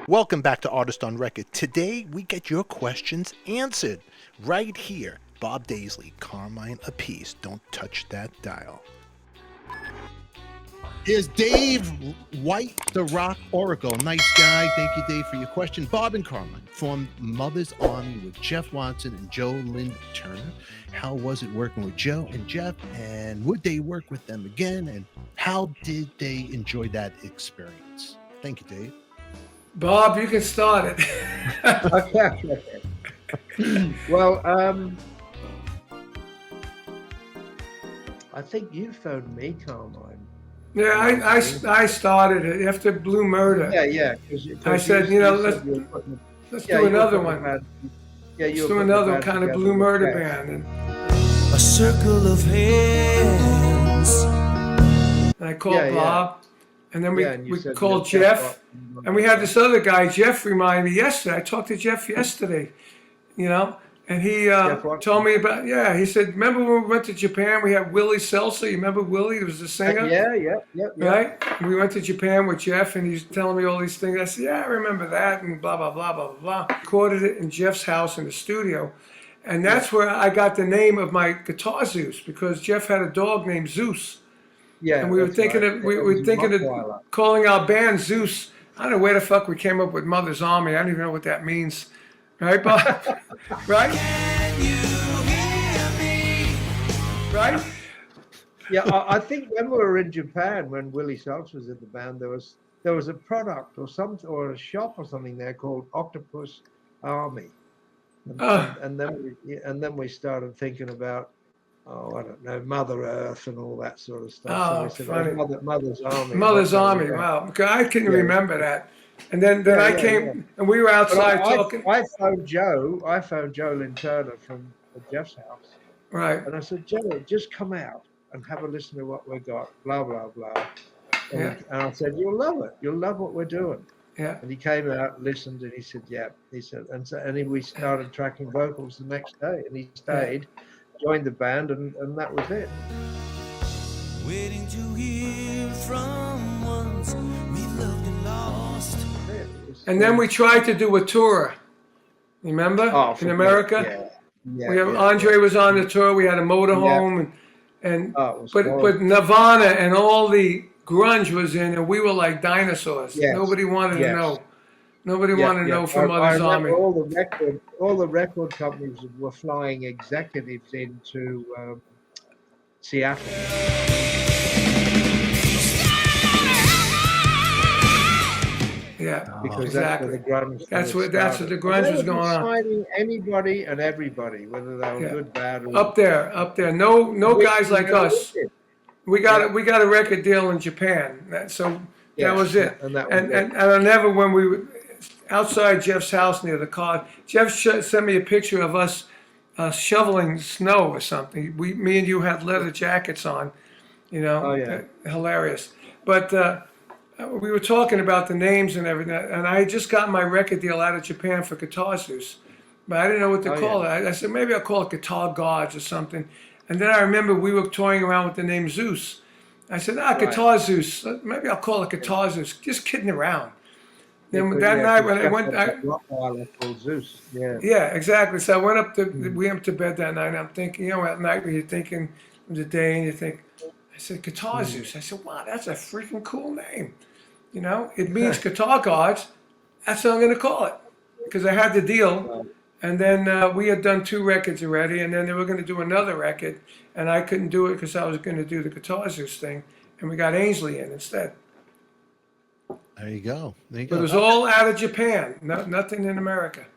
Welcome back to Artist on Record. Today we get your questions answered right here. Bob Daisley, Carmine Appice. Don't touch that dial. Here's Dave White, the Rock Oracle. Nice guy. Thank you, Dave, for your question. Bob and Carmine formed Mother's Army with Jeff Watson and Joe Lynn Turner. How was it working with Joe and Jeff? And would they work with them again? And how did they enjoy that experience? Thank you, Dave. Bob, you can start it. Okay. Well, I think you phoned me, Carmine. Yeah, I started it after Blue Murder. Yeah. I said, let's do another one. Let's do another kind of Blue Murder band. And a circle of hands. I called Bob, and then we called Jeff, and we had this other guy. Jeff reminded me yesterday. I talked to Jeff yesterday, and he told me about, he said, remember when we went to Japan, we had Willie Seltzer. You remember Willie? He was the singer. Yeah. Right? We went to Japan with Jeff, and he's telling me all these things. I said, yeah, I remember that, and blah, blah, blah, blah, blah, blah. Recorded it in Jeff's house in the studio. And that's where I got the name of my guitar, Zeus, because Jeff had a dog named Zeus. Yeah. And we were thinking of calling our band Zeus. I don't know where the fuck we came up with Mother's Army. I don't even know what that means. Right, Bob? Right? Can you hear me? Right? Yeah, I think when we were in Japan, when Willie Seltzer was in the band, there was a product or a shop or something there called Octopus Army, and then we started thinking about, I don't know, Mother Earth and all that sort of stuff. Oh, so we said, funny. Mother's Army. Mother's Army. Wow. I can remember that. And then I came, and we were outside talking. I phoned Joe Lynn Turner from Jeff's house. Right. And I said, Joe, just come out and have a listen to what we got, blah, blah, blah. And I said, you'll love it. You'll love what we're doing. Yeah. And he came out, listened, and he said, yeah. He said, we started tracking vocals the next day. And he stayed, joined the band, and that was it. Waiting to hear from ones we loved and lost. And then we tried to do a tour. Remember? In America? Andre was on the tour. We had a motorhome, but Nirvana and all the grunge was in, and we were like dinosaurs. Yes. Nobody wanted to know. Nobody wanted to know from Mother's Army. All the record companies were flying executives into Seattle. Yeah, because exactly. That's where the grunge was going on. Signing anybody and everybody, whether they were good, bad, or up there. No guys like us. We got a record deal in Japan. That was it. And I never, when we were outside Jeff's house near the car, Jeff sent me a picture of us shoveling snow or something. Me and you had leather jackets on, hilarious. But we were talking about the names and everything, and I had just got my record deal out of Japan for Guitar Zeus, but I didn't know what to call it. I said, maybe I'll call it Guitar Gods or something. And then I remember we were toying around with the name Zeus. I said, Guitar Zeus. Maybe I'll call it Guitar Zeus. Just kidding around. Then that night when I went, called Zeus. Yeah, exactly. So I went up we went to bed that night, and I'm thinking, at night when you're thinking of the day, and you think, I said, Guitar Zeus. I said, wow, that's a freaking cool name. It means Guitar Gods. That's what I'm going to call it. Because I had the deal. And then we had done 2 records already. And then they were going to do another record. And I couldn't do it because I was going to do the Guitar Zeus thing. And we got Ainsley in instead. There you go. But it was all out of Japan. Nothing in America.